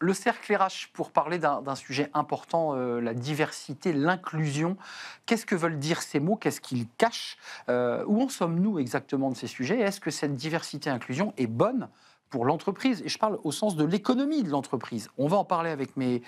Le cercle RH, pour parler d'un sujet important, la diversité, l'inclusion. Qu'est-ce que veulent dire ces mots? Qu'est-ce qu'ils cachent? Où en sommes-nous exactement de ces sujets? Est-ce que cette diversité et inclusion est bonne pour l'entreprise? Et je parle au sens de l'économie de l'entreprise. On va en parler avec mes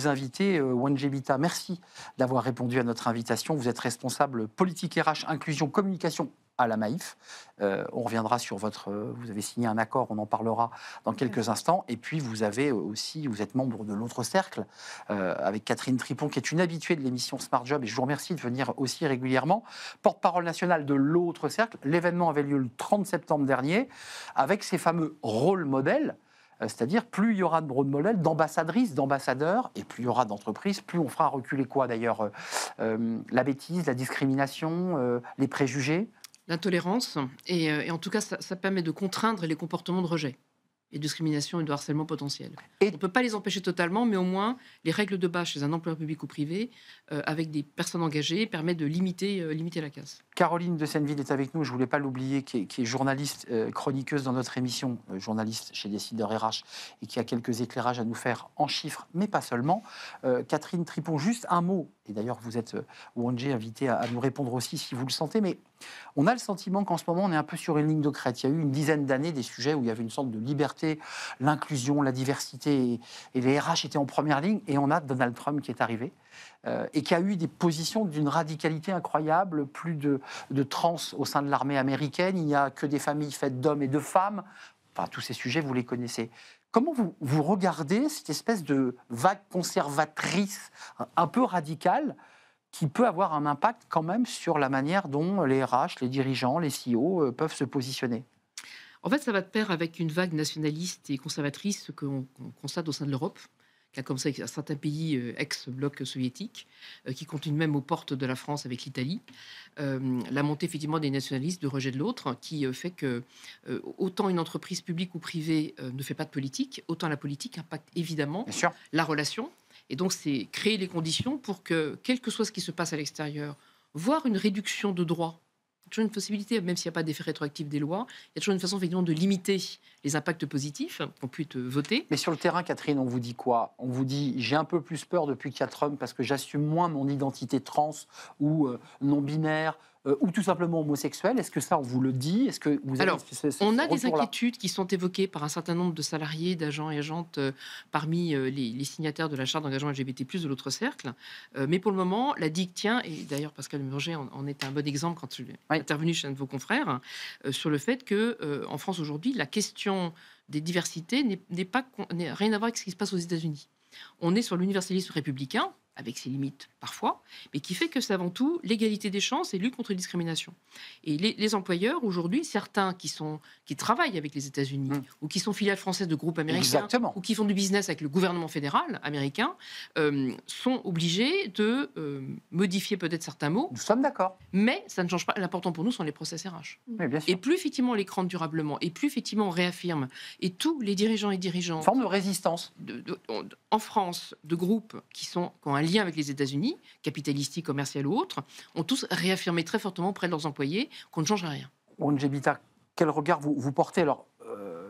invités. Wanje Bita, merci d'avoir répondu à notre invitation. Vous êtes responsable politique RH, inclusion, communication à la Maïf. On reviendra sur votre... vous avez signé un accord, on en parlera dans quelques instants. Et puis, vous êtes membre de l'autre cercle, avec Catherine Tripon, qui est une habituée de l'émission Smart Job. Et je vous remercie de venir aussi régulièrement. Porte-parole nationale de l'autre cercle. L'événement avait lieu le 30 septembre dernier, avec ces fameux rôles modèles. C'est-à-dire, plus il y aura de rôle modèles, d'ambassadrices, d'ambassadeurs, et plus il y aura d'entreprises, plus on fera reculer quoi d'ailleurs? La bêtise, la discrimination, les préjugés. L'intolérance, et en tout cas, ça permet de contraindre les comportements de rejet et de discrimination et de harcèlement potentiel. On ne peut pas les empêcher totalement, mais au moins, les règles de base chez un employeur public ou privé, avec des personnes engagées, permettent de limiter la casse. Caroline de Senneville est avec nous, je ne voulais pas l'oublier, qui est journaliste, chroniqueuse dans notre émission, journaliste chez Décideur RH, et qui a quelques éclairages à nous faire en chiffres, mais pas seulement. Catherine Tripon, juste un mot, et d'ailleurs vous êtes, Wanje, invité à nous répondre aussi si vous le sentez, mais on a le sentiment qu'en ce moment on est un peu sur une ligne de crête. Il y a eu une dizaine d'années des sujets où il y avait une sorte de liberté, l'inclusion, la diversité, et les RH étaient en première ligne, et on a Donald Trump qui est arrivé, et qui a eu des positions d'une radicalité incroyable, plus de trans au sein de l'armée américaine, il n'y a que des familles faites d'hommes et de femmes, enfin tous ces sujets vous les connaissez. Comment vous regardez cette espèce de vague conservatrice un peu radicale qui peut avoir un impact quand même sur la manière dont les RH, les dirigeants, les CEO peuvent se positionner? En fait, ça va de pair avec une vague nationaliste et conservatrice qu'on constate au sein de l'Europe, qui a commencé avec certains pays ex-bloc soviétique, qui continue même aux portes de la France avec l'Italie. La montée effectivement des nationalistes, de rejet de l'autre, qui fait que autant une entreprise publique ou privée ne fait pas de politique, autant la politique impacte évidemment la relation. Et donc, c'est créer les conditions pour que, quel que soit ce qui se passe à l'extérieur, voire une réduction de droits, toujours une possibilité, même s'il n'y a pas d'effet rétroactif des lois, il y a toujours une façon effectivement de limiter les impacts positifs qu'on puisse voter. Mais sur le terrain, Catherine, on vous dit quoi? On vous dit, j'ai un peu plus peur depuis qu'il y a Trump parce que j'assume moins mon identité trans ou non-binaire, ou tout simplement homosexuel. Est-ce que ça, on vous le dit? Est-ce que vous avez on a des inquiétudes qui sont évoquées par un certain nombre de salariés, d'agents et agentes parmi les signataires de la charte d'engagement LGBT+, de l'autre cercle. Mais pour le moment, la digue tient, et d'ailleurs Pascal Murger en est un bon exemple quand il est intervenu chez un de vos confrères, sur le fait qu'en France aujourd'hui, la question des diversités n'a rien à voir avec ce qui se passe aux États-Unis. On est sur l'universalisme républicain, avec ses limites parfois, mais qui fait que c'est avant tout l'égalité des chances et lutte contre les discriminations. Et les employeurs, aujourd'hui, certains qui travaillent avec les États-Unis, ou qui sont filiales françaises de groupes américains, ou qui font du business avec le gouvernement fédéral américain, sont obligés de modifier peut-être certains mots. Nous sommes d'accord. Mais ça ne change pas. L'important pour nous sont les process RH. Oui, bien sûr. Et plus effectivement on les crante durablement, et plus effectivement on réaffirme, et tous les dirigeants et dirigeantes... Une forme de résistance. En France, de groupes qui ont un lien avec les États-Unis, capitalistique, commercial ou autre, ont tous réaffirmé très fortement auprès de leurs employés qu'on ne changerait rien. Wanje Bita, quel regard vous portez? Alors,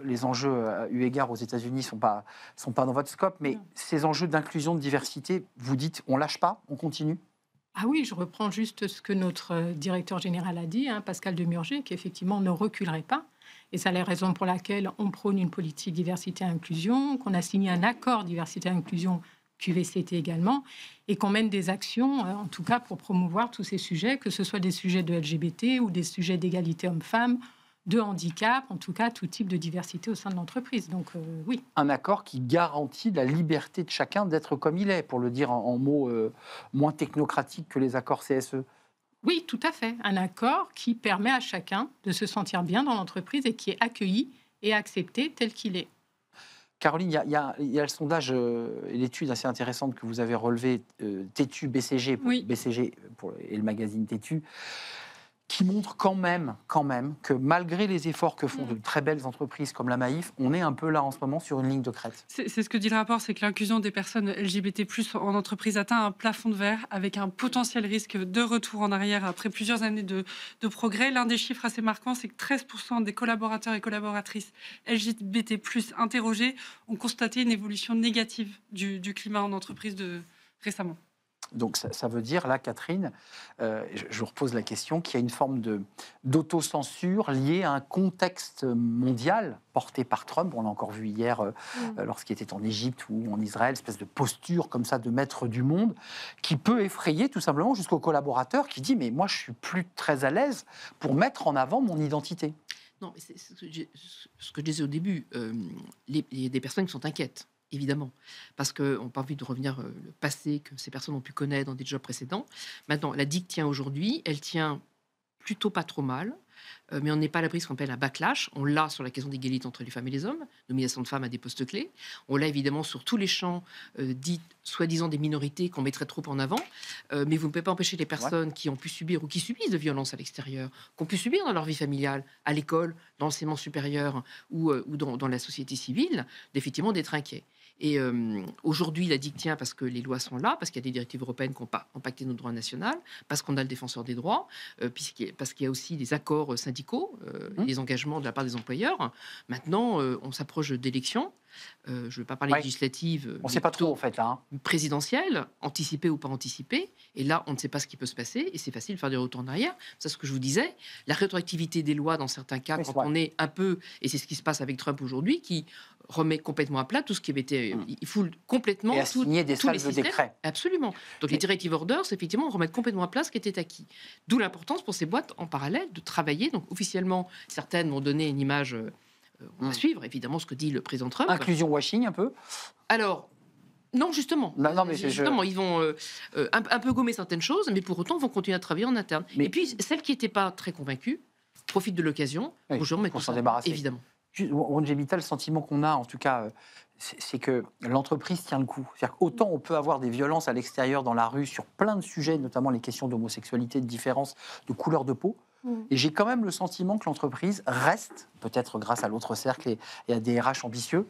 les enjeux eu égard aux États-Unis sont pas dans votre scope, mais ces enjeux d'inclusion, de diversité, vous dites, on lâche pas, on continue? Ah oui, je reprends juste ce que notre directeur général a dit, Pascal Demurger, qui effectivement ne reculerait pas. Et c'est la raison pour laquelle on prône une politique diversité et inclusion, qu'on a signé un accord diversité et inclusion QVCT également, et qu'on mène des actions, en tout cas pour promouvoir tous ces sujets, que ce soit des sujets de LGBT ou des sujets d'égalité homme-femme, de handicap, en tout cas tout type de diversité au sein de l'entreprise. Donc oui. Un accord qui garantit la liberté de chacun d'être comme il est, pour le dire en mots moins technocratiques que les accords CSE. Oui, tout à fait. Un accord qui permet à chacun de se sentir bien dans l'entreprise et qui est accueilli et accepté tel qu'il est. Caroline, il y a le sondage et l'étude assez intéressante que vous avez relevée, Tétu BCG, Oui. BCG et le magazine Tétu, qui montre quand même que malgré les efforts que font de très belles entreprises comme la Maïf, on est un peu là en ce moment sur une ligne de crête. C'est ce que dit le rapport, c'est que l'inclusion des personnes LGBT+ en entreprise atteint un plafond de verre avec un potentiel risque de retour en arrière après plusieurs années de progrès. L'un des chiffres assez marquants, c'est que 13% des collaborateurs et collaboratrices LGBT+ interrogés ont constaté une évolution négative du climat en entreprise récemment. Donc ça veut dire, là, Catherine, je vous repose la question, qu'il y a une forme d'autocensure liée à un contexte mondial porté par Trump. On l'a encore vu hier lorsqu'il était en Égypte ou en Israël, espèce de posture comme ça de maître du monde, qui peut effrayer tout simplement jusqu'au collaborateur qui dit « mais moi je suis plus très à l'aise pour mettre en avant mon identité ». Non, mais c'est ce que je disais au début, il y a des personnes qui sont inquiètes. Évidemment, parce qu'on n'a pas envie de revenir le passé que ces personnes ont pu connaître dans des jobs précédents. Maintenant, la DIC tient aujourd'hui, elle tient plutôt pas trop mal, mais on n'est pas à l'abri de ce qu'on appelle un backlash. On l'a sur la question d'égalité entre les femmes et les hommes, nomination de femmes à des postes clés. On l'a évidemment sur tous les champs dits soi-disant des minorités qu'on mettrait trop en avant. Mais vous ne pouvez pas empêcher les personnes qui ont pu subir ou qui subissent de violences à l'extérieur, qu'on pu subir dans leur vie familiale, à l'école, dans l'enseignement supérieur ou dans la société civile, effectivement d'être inquiets. Et aujourd'hui, la DIC tient parce que les lois sont là, parce qu'il y a des directives européennes qui n'ont pas impacté notre droit national, parce qu'on a le défenseur des droits, parce qu'il y a aussi des accords syndicaux, des engagements de la part des employeurs. Maintenant, on s'approche d'élections. Je ne vais pas parler législative. On ne sait pas trop, en fait. Hein. Présidentielle, anticipée ou pas anticipée. Et là, on ne sait pas ce qui peut se passer. Et c'est facile de faire des retours en arrière. C'est ce que je vous disais. La rétroactivité des lois, dans certains cas, quand on est un peu... Et c'est ce qui se passe avec Trump aujourd'hui, qui remet complètement à plat tout ce qui avait été... Il fout complètement... Et a signé des salles de décrets. Absolument. Donc les directive orders, effectivement, remettent complètement à plat ce qui était acquis. D'où l'importance pour ces boîtes, en parallèle, de travailler. Donc officiellement, certaines m'ont donné une image... On va suivre, évidemment, ce que dit le président Trump. Inclusion washing, un peu. Alors, non, justement. Non, mais justement, ils vont un peu gommer certaines choses, mais pour autant, vont continuer à travailler en interne. Et puis, celles qui n'étaient pas très convaincues profitent de l'occasion pour s'en débarrasser. Évidemment. Ronjevita, le sentiment qu'on a, en tout cas, c'est que l'entreprise tient le coup. C'est-à-dire qu'autant on peut avoir des violences à l'extérieur, dans la rue, sur plein de sujets, notamment les questions d'homosexualité, de différence, de couleur de peau. Et j'ai quand même le sentiment que l'entreprise reste, peut-être grâce à l'autre cercle et à des RH ambitieux,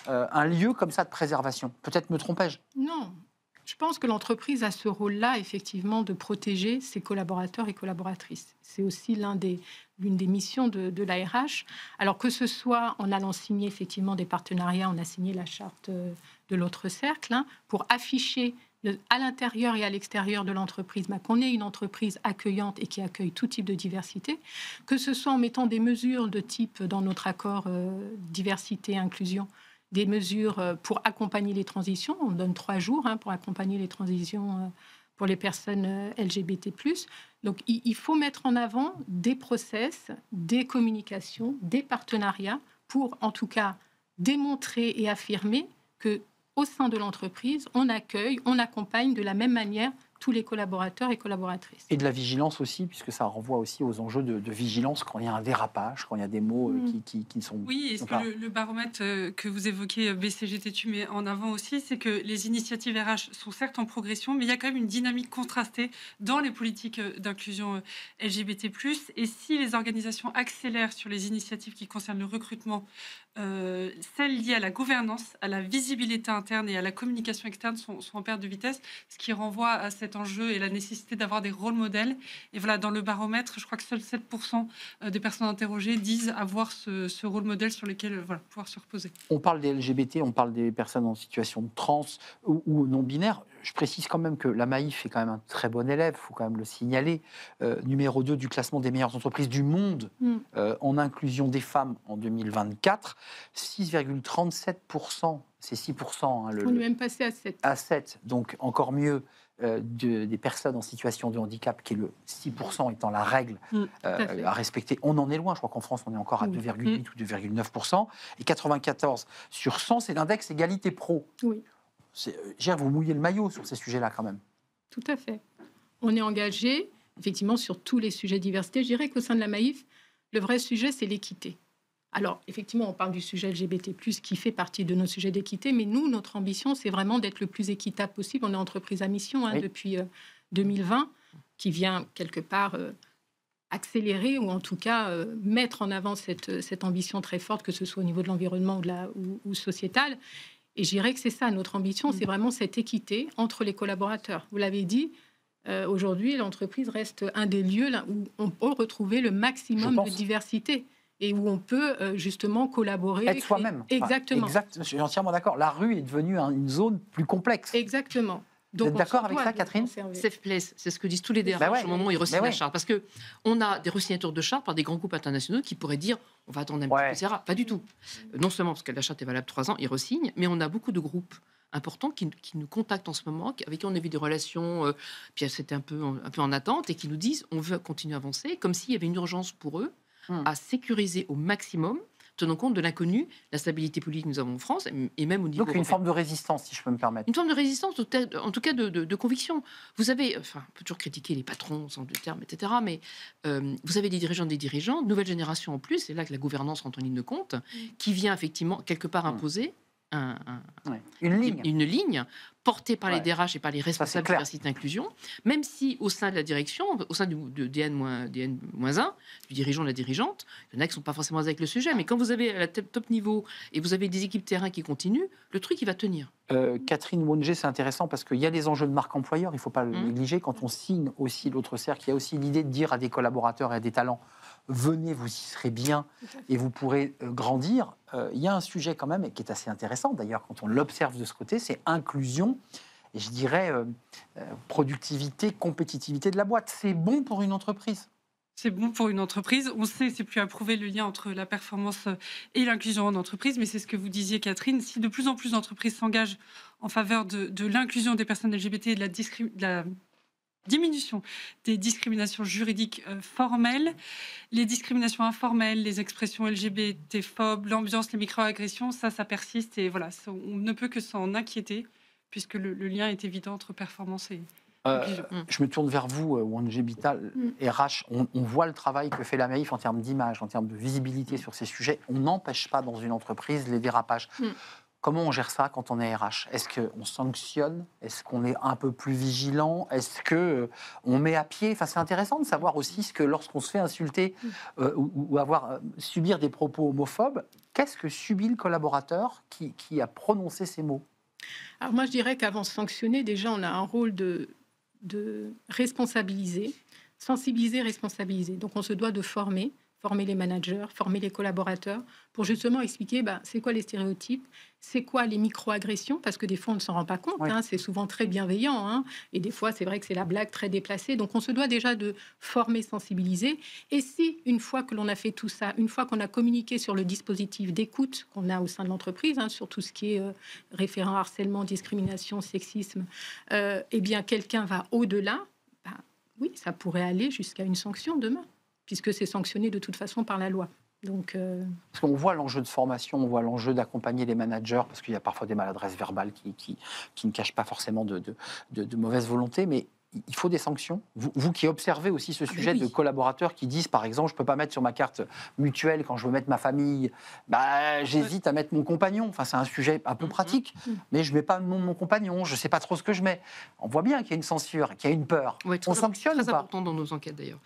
un lieu comme ça de préservation. Peut-être me trompais-je? Non. Je pense que l'entreprise a ce rôle-là, effectivement, de protéger ses collaborateurs et collaboratrices. C'est aussi l'une des missions de la RH. Alors que ce soit en allant signer effectivement des partenariats, on a signé la charte de l'autre cercle, pour afficher à l'intérieur et à l'extérieur de l'entreprise, qu'on ait une entreprise accueillante et qui accueille tout type de diversité, que ce soit en mettant des mesures de type dans notre accord diversité et inclusion, des mesures pour accompagner les transitions. On donne 3 jours pour accompagner les transitions pour les personnes LGBT+. Donc, il faut mettre en avant des process, des communications, des partenariats pour, en tout cas, démontrer et affirmer que au sein de l'entreprise, on accueille, on accompagne de la même manière tous les collaborateurs et collaboratrices. Et de la vigilance aussi, puisque ça renvoie aussi aux enjeux de vigilance quand il y a un dérapage, quand il y a des mots qui ne sont... Oui, et ce que le baromètre que vous évoquez, BCGTU, met en avant aussi, c'est que les initiatives RH sont certes en progression, mais il y a quand même une dynamique contrastée dans les politiques d'inclusion LGBT+. Et si les organisations accélèrent sur les initiatives qui concernent le recrutement, celles liées à la gouvernance, à la visibilité interne et à la communication externe sont en perte de vitesse, ce qui renvoie à cet enjeu et la nécessité d'avoir des rôles modèles. Et voilà, dans le baromètre, je crois que seuls 7% des personnes interrogées disent avoir ce rôle modèle sur lequel pouvoir se reposer. On parle des LGBT, on parle des personnes en situation de trans ou non-binaire. Je précise quand même que la Maïf est quand même un très bon élève, il faut quand même le signaler. Numéro 2 du classement des meilleures entreprises du monde en inclusion des femmes en 2024. 6,37%, c'est 6%. On est même passé à 7. À 7, donc encore mieux. Des personnes en situation de handicap, qui est le 6% étant la règle à respecter. On en est loin, je crois qu'en France, on est encore à 2,8 ou 2,9%. Et 94 sur 100, c'est l'index égalité pro. Oui. Vous mouillez le maillot sur ces sujets-là, quand même. Tout à fait. On est engagé, effectivement, sur tous les sujets de diversité. Je dirais qu'au sein de la Maïf, le vrai sujet, c'est l'équité. Alors, effectivement, on parle du sujet LGBT+, qui fait partie de nos sujets d'équité, mais nous, notre ambition, c'est vraiment d'être le plus équitable possible. On est entreprise à mission depuis 2020, qui vient quelque part accélérer ou en tout cas mettre en avant cette ambition très forte, que ce soit au niveau de l'environnement ou sociétal. Et je dirais que c'est ça, notre ambition, c'est vraiment cette équité entre les collaborateurs. Vous l'avez dit, aujourd'hui, l'entreprise reste un des lieux là où on peut retrouver le maximum de diversité et où on peut justement collaborer. Être soi-même. Exactement. Je suis entièrement d'accord. La rue est devenue une zone plus complexe. Exactement. Vous êtes d'accord avec ça, Catherine? Safe place, c'est ce que disent tous les DRH au moment où ils re-signent la charte. Parce qu'on a des re-signatures de charte par des grands groupes internationaux qui pourraient dire on va attendre un petit peu, etc. Pas du tout. Non seulement parce que la charte est valable 3 ans, ils re-signent, mais on a beaucoup de groupes importants qui nous contactent en ce moment, avec qui on a vu des relations, puis c'était un peu en attente, et qui nous disent on veut continuer à avancer, comme s'il y avait une urgence pour eux à sécuriser au maximum, tenant compte de l'inconnu, la stabilité politique que nous avons en France, et même au niveau Donc une forme de résistance, si je peux me permettre. Une forme de résistance, en tout cas de conviction. Vous avez, on peut toujours critiquer les patrons, sans de termes, etc., mais vous avez des dirigeants, nouvelle génération en plus, c'est là que la gouvernance rentre en ligne de compte, qui vient effectivement quelque part imposer une ligne portée par les DRH et par les responsables de diversité et inclusion, même si au sein de la direction, au sein de DN-1, du dirigeant ou de la dirigeante, il y en a qui ne sont pas forcément avec le sujet, mais quand vous avez à la top niveau et vous avez des équipes terrain qui continuent, le truc, il va tenir. Catherine Wongé, c'est intéressant parce qu'il y a les enjeux de marque employeur, il ne faut pas le négliger. Quand on signe aussi l'autre cercle, il y a aussi l'idée de dire à des collaborateurs et à des talents venez, vous y serez bien et vous pourrez grandir. Il y a un sujet quand même qui est assez intéressant, d'ailleurs, quand on l'observe de ce côté, c'est inclusion et je dirais productivité, compétitivité de la boîte. C'est bon pour une entreprise. C'est bon pour une entreprise. On sait, c'est plus à prouver le lien entre la performance et l'inclusion en entreprise, mais c'est ce que vous disiez, Catherine. Si de plus en plus d'entreprises s'engagent en faveur de l'inclusion des personnes LGBT et de la diminution des discriminations juridiques formelles, les discriminations informelles, les expressions LGBT-phobes, l'ambiance, les microagressions, ça persiste et voilà, on ne peut que s'en inquiéter puisque le lien est évident entre performance et inclusion. Je me tourne vers vous, Wongé Bittal, RH. On voit le travail que fait la MAIF en termes d'image, en termes de visibilité sur ces sujets. On n'empêche pas dans une entreprise les dérapages. Comment on gère ça quand on est RH? Est-ce qu'on sanctionne? Est-ce qu'on est un peu plus vigilant? Est-ce qu'on met à pied? Enfin, c'est intéressant de savoir aussi ce que lorsqu'on se fait insulter ou subir des propos homophobes, qu'est-ce que subit le collaborateur qui a prononcé ces mots? Alors moi, je dirais qu'avant de sanctionner, déjà, on a un rôle de responsabiliser, sensibiliser, responsabiliser. Donc, on se doit de former les managers, former les collaborateurs pour justement expliquer c'est quoi les stéréotypes, c'est quoi les micro-agressions, parce que des fois on ne s'en rend pas compte, c'est souvent très bienveillant, et des fois c'est vrai que c'est la blague très déplacée, donc on se doit déjà de former, sensibiliser, et si une fois que l'on a fait tout ça, une fois qu'on a communiqué sur le dispositif d'écoute qu'on a au sein de l'entreprise, sur tout ce qui est référent harcèlement, discrimination, sexisme, eh bien quelqu'un va au-delà, oui, ça pourrait aller jusqu'à une sanction demain, puisque c'est sanctionné de toute façon par la loi. Donc, Parce qu'on voit l'enjeu de formation, on voit l'enjeu d'accompagner les managers, parce qu'il y a parfois des maladresses verbales qui ne cachent pas forcément de mauvaise volonté, mais il faut des sanctions. Vous qui observez aussi ce sujet de collaborateurs qui disent, par exemple, je ne peux pas mettre sur ma carte mutuelle quand je veux mettre ma famille, j'hésite à mettre mon compagnon. Enfin, c'est un sujet un peu pratique, mais je ne mets pas le nom de mon compagnon, je ne sais pas trop ce que je mets. On voit bien qu'il y a une censure, qu'il y a une peur. On sanctionne ou pas? C'est important dans nos enquêtes, d'ailleurs.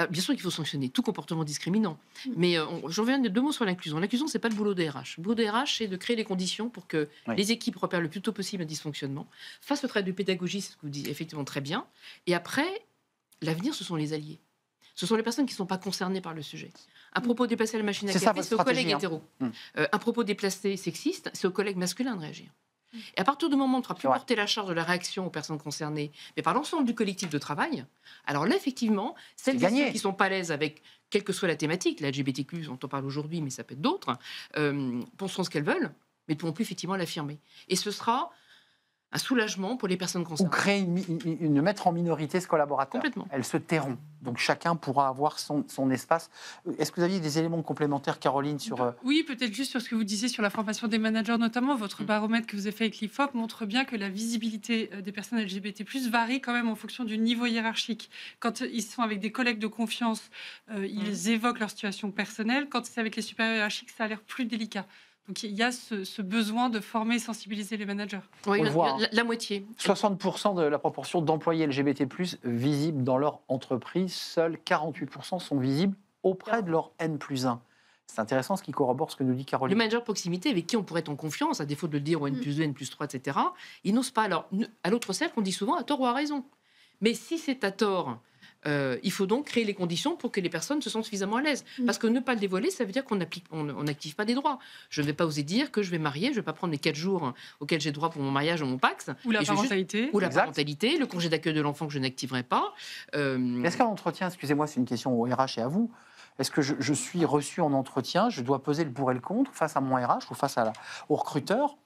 Bien sûr qu'il faut sanctionner tout comportement discriminant, mais je reviens 2 mots sur l'inclusion. L'inclusion, ce n'est pas le boulot des RH. Le boulot des RH, c'est de créer les conditions pour que les équipes repèrent le plus tôt possible un dysfonctionnement, fassent le travail de pédagogie, c'est ce que vous dites effectivement très bien. Et après, l'avenir, ce sont les alliés. Ce sont les personnes qui ne sont pas concernées par le sujet. Un propos déplacé à la machine à café, c'est aux collègues hétéros. Un propos déplacé sexiste, c'est aux collègues masculins de réagir. Et à partir du moment où on ne fera plus porter la charge de la réaction aux personnes concernées, mais par l'ensemble du collectif de travail, alors là, effectivement, celles qui ne sont pas à l'aise avec, quelle que soit la thématique, la LGBTQ, dont on parle aujourd'hui, mais ça peut être d'autres, penseront ce qu'elles veulent, mais ne pourront plus effectivement l'affirmer. Et ce sera un soulagement pour les personnes concernées. Ou créer mettre en minorité ce collaborateur. Complètement. Elles se tairont. Donc chacun pourra avoir son espace. Est-ce que vous aviez des éléments complémentaires, Caroline, sur... Oui, peut-être juste sur ce que vous disiez sur la formation des managers, notamment. Votre baromètre que vous avez fait avec l'IFOP montre bien que la visibilité des personnes LGBT+, varie quand même en fonction du niveau hiérarchique. Quand ils sont avec des collègues de confiance, ils évoquent leur situation personnelle. Quand c'est avec les supérieurs hiérarchiques, ça a l'air plus délicat. Donc il y a ce besoin de former et sensibiliser les managers. Oui, On le voit, la moitié. 60% de la proportion d'employés LGBT+, visibles dans leur entreprise, seuls 48% sont visibles auprès de leur N+1. C'est intéressant ce qui corrobore ce que nous dit Le Caroline. manager de proximité avec qui on pourrait être en confiance, à défaut de le dire au N+2, N+3, etc., il n'ose pas. Alors, à l'autre cercle, on dit souvent à tort ou à raison. Mais si c'est à tort, il faut donc créer les conditions pour que les personnes se sentent suffisamment à l'aise. Parce que ne pas le dévoiler, ça veut dire qu'on n'active pas des droits. Je ne vais pas oser dire que je vais marier, je ne vais pas prendre les 4 jours auxquels j'ai droit pour mon mariage ou mon Pacs. Ou la parentalité. Ou la parentalité, le congé d'accueil de l'enfant que je n'activerai pas. Est-ce qu'un entretien, excusez-moi, c'est une question au RH et à vous, est-ce que je suis reçu en entretien, je dois peser le pour et le contre face à mon RH ou face au recruteur?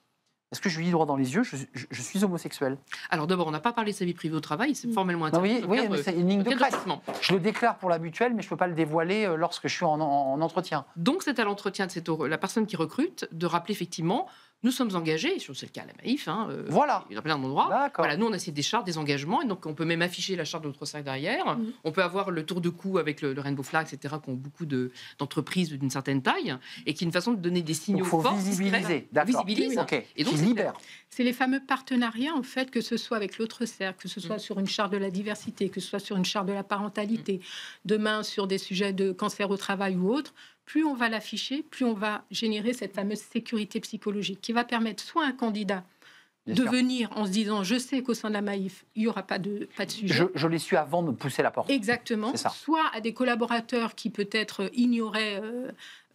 Est-ce que je lui dis droit dans les yeux, je suis homosexuel? Alors d'abord, on n'a pas parlé de sa vie privée au travail, c'est formellement interdit. Oui, mais c'est une ligne de crête. Je le déclare pour la mutuelle, mais je ne peux pas le dévoiler lorsque je suis en entretien. Donc c'est à l'entretien de la personne qui recrute de rappeler effectivement, nous sommes engagés, c'est le cas à la Maïf, voilà. Il y a plein d'endroits. Voilà, nous on a des chartes, des engagements, et donc on peut même afficher la charte de notre cercle derrière. On peut avoir le tour de cou avec le Rainbow Flag, etc., qui ont beaucoup d'entreprises d'une certaine taille, et qui est une façon de donner des signaux forts. Il faut visibiliser, d'accord. Visibilise. Okay. Et donc, libère. C'est les fameux partenariats, en fait, que ce soit avec l'autre cercle, que ce soit sur une charte de la diversité, que ce soit sur une charte de la parentalité, demain sur des sujets de cancer au travail ou autres. Plus on va l'afficher, plus on va générer cette fameuse sécurité psychologique qui va permettre soit à un candidat de venir en se disant je sais qu'au sein de la Maïf, il n'y aura pas de sujet. Je l'ai su avant de pousser la porte. Exactement. Soit à des collaborateurs qui peut-être ignoraient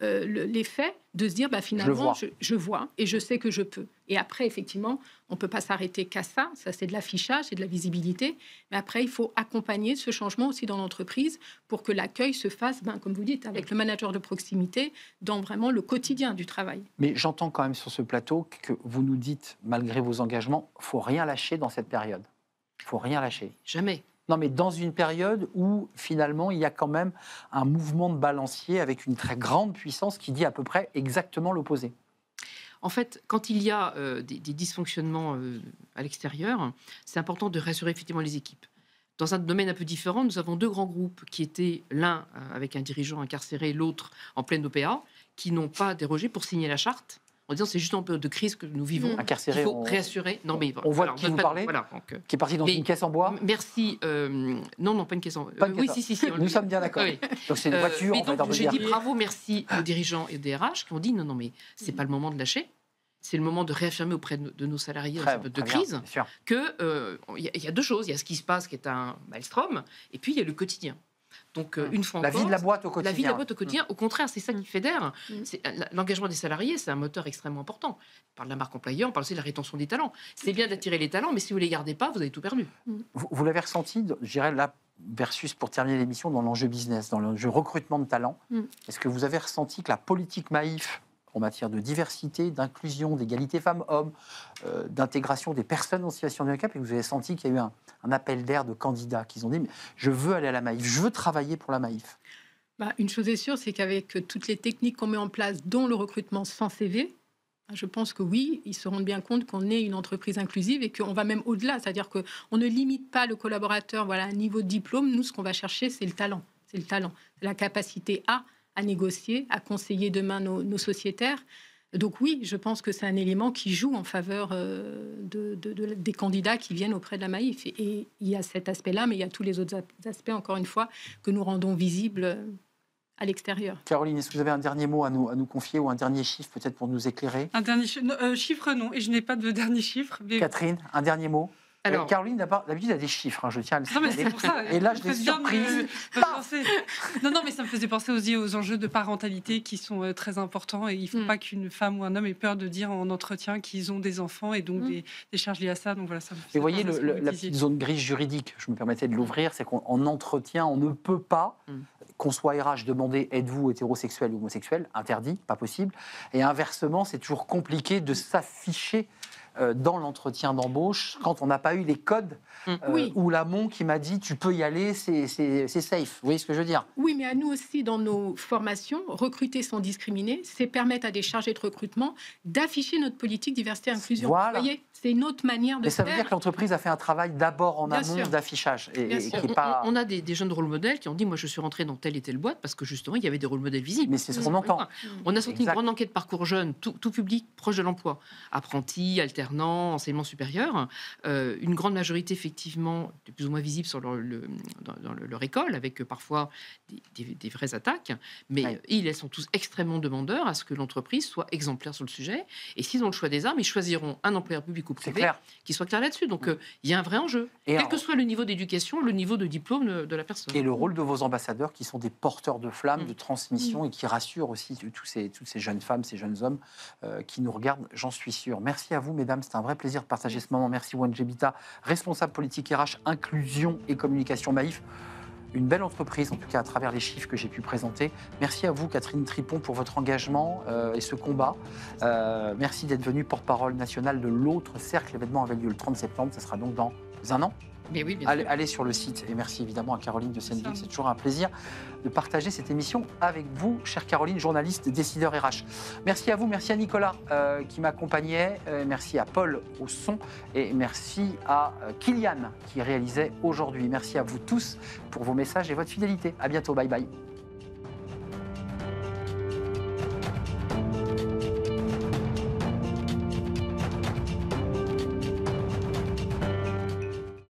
les faits, de se dire finalement je vois et je sais que je peux. Et après, effectivement, on ne peut pas s'arrêter qu'à ça. Ça, c'est de l'affichage, c'est de la visibilité. Mais après, il faut accompagner ce changement aussi dans l'entreprise pour que l'accueil se fasse, comme vous dites, avec le manager de proximité, dans vraiment le quotidien du travail. Mais j'entends quand même sur ce plateau que vous nous dites, malgré vos engagements, il ne faut rien lâcher dans cette période. Il ne faut rien lâcher. Jamais. Non, mais dans une période où, finalement, il y a quand même un mouvement de balancier avec une très grande puissance qui dit à peu près exactement l'opposé. En fait, quand il y a des dysfonctionnements à l'extérieur, c'est important de rassurer effectivement les équipes. Dans un domaine un peu différent, nous avons 2 grands groupes qui étaient l'un avec un dirigeant incarcéré, l'autre en pleine OPA, qui n'ont pas dérogé pour signer la charte. En disant c'est juste en période de crise que nous vivons. Incarcéré, il faut réassurer. Non, mais on voit de qui vous parlez, qui est parti dans une caisse en bois. Merci. Non, pas une caisse en bois. Oui, si. Nous sommes bien d'accord. Oui. Donc c'est une voiture. Mais donc j'ai dit bravo, merci aux dirigeants et aux DRH qui ont dit non, mais c'est pas le moment de lâcher. C'est le moment de réaffirmer auprès de nos salariés dans cette période de crise qu'il y a 2 choses. Il y a ce qui se passe, qui est un maelstrom, et puis il y a le quotidien. Donc, une fois la encore, vie de la boîte au quotidien. La vie de la boîte au quotidien, au contraire, c'est ça qui fédère. L'engagement des salariés, c'est un moteur extrêmement important. On parle de la marque employeur, on parle aussi de la rétention des talents. C'est bien d'attirer les talents, mais si vous ne les gardez pas, vous avez tout perdu. Vous l'avez ressenti, je dirais là, versus pour terminer l'émission, dans l'enjeu business, dans l'enjeu recrutement de talents. Est-ce que vous avez ressenti que la politique Maïf, en matière de diversité, d'inclusion, d'égalité femmes-hommes, d'intégration des personnes en situation de handicap, et vous avez senti qu'il y a eu un appel d'air de candidats qui ont dit mais je veux aller à la Maïf, je veux travailler pour la Maïf? Une chose est sûre, c'est qu'avec toutes les techniques qu'on met en place, dont le recrutement sans CV, je pense que oui, ils se rendent bien compte qu'on est une entreprise inclusive et qu'on va même au-delà. C'est-à-dire qu'on ne limite pas le collaborateur à un niveau de diplôme. Nous, ce qu'on va chercher, c'est le talent. C'est le talent, la capacité à négocier, à conseiller demain nos sociétaires. Donc oui, je pense que c'est un élément qui joue en faveur des candidats qui viennent auprès de la Maïf. Et il y a cet aspect-là, mais il y a tous les autres aspects, encore une fois, que nous rendons visibles à l'extérieur. Caroline, est-ce que vous avez un dernier mot à nous confier ou un dernier chiffre peut-être pour nous éclairer? Un dernier chiffre, non. Et je n'ai pas de dernier chiffre. Mais... Catherine, un dernier mot? Alors, Caroline, d'habitude, a des chiffres, je tiens à le signaler. Non, mais c'est pour ça. Et là, je l'ai surprise. Non, mais ça me faisait penser aussi aux enjeux de parentalité qui sont très importants. Et il ne faut pas qu'une femme ou un homme ait peur de dire en entretien qu'ils ont des enfants et donc des charges liées à ça. Donc voilà, ça me et vous voyez, la petite zone grise juridique, je me permettais de l'ouvrir, c'est qu'en entretien, on ne peut pas, qu'on soit RH, demander êtes-vous hétérosexuel ou homosexuel, interdit, pas possible. Et inversement, c'est toujours compliqué de s'afficher dans l'entretien d'embauche quand on n'a pas eu les codes Oui. ou l'amont qui m'a dit tu peux y aller, c'est safe. Vous voyez ce que je veux dire? Oui, mais à nous aussi, dans nos formations, recruter sans discriminer, c'est permettre à des chargés de recrutement d'afficher notre politique diversité-inclusion. Voilà. Vous voyez, c'est une autre manière de Mais ça veut faire. dire que l'entreprise a fait un travail d'abord en Bien amont sûr. d'affichage. Bien Et sûr. qui est pas... On a des jeunes rôle modèles qui ont dit moi je suis rentré dans telle et telle boîte parce que justement il y avait des rôles modèles visibles. Mais c'est ce qu'on entend. On a sorti Exact. une grande enquête parcours jeune, tout public proche de l'emploi, apprentis, alternants, enseignement supérieur, une grande majorité effectivement de plus ou moins visible sur dans leur école, avec parfois des vraies attaques, mais Ouais. ils sont tous extrêmement demandeurs à ce que l'entreprise soit exemplaire sur le sujet, et s'ils ont le choix des armes, ils choisiront un employeur public ou C'est privé clair. qui soit clair là-dessus. Donc il y a un vrai enjeu, Et quel alors- que soit le niveau d'éducation, le niveau de diplôme de la personne. Et le rôle de vos ambassadeurs qui sont des porteurs de flammes, de transmission et qui rassurent aussi toutes ces jeunes femmes, ces jeunes hommes qui nous regardent, j'en suis sûr. Merci à vous, mesdames. C'est un vrai plaisir de partager ce moment. Merci, Wan Jebita, responsable politique RH, inclusion et communication Maïf. Une belle entreprise, en tout cas à travers les chiffres que j'ai pu présenter. Merci à vous, Catherine Tripon, pour votre engagement et ce combat. Merci d'être venue porte-parole nationale de l'autre cercle. L'événement avait lieu le 30 septembre. Ce sera donc dans un an. Mais oui, bien Allez, sûr. allez sur le site et merci évidemment à Caroline de Senneville. C'est toujours un plaisir de partager cette émission avec vous, chère Caroline, journaliste, décideur RH. Merci à vous, merci à Nicolas qui m'accompagnait, merci à Paul au son et merci à Kylian qui réalisait aujourd'hui. Merci à vous tous pour vos messages et votre fidélité. À bientôt, bye bye.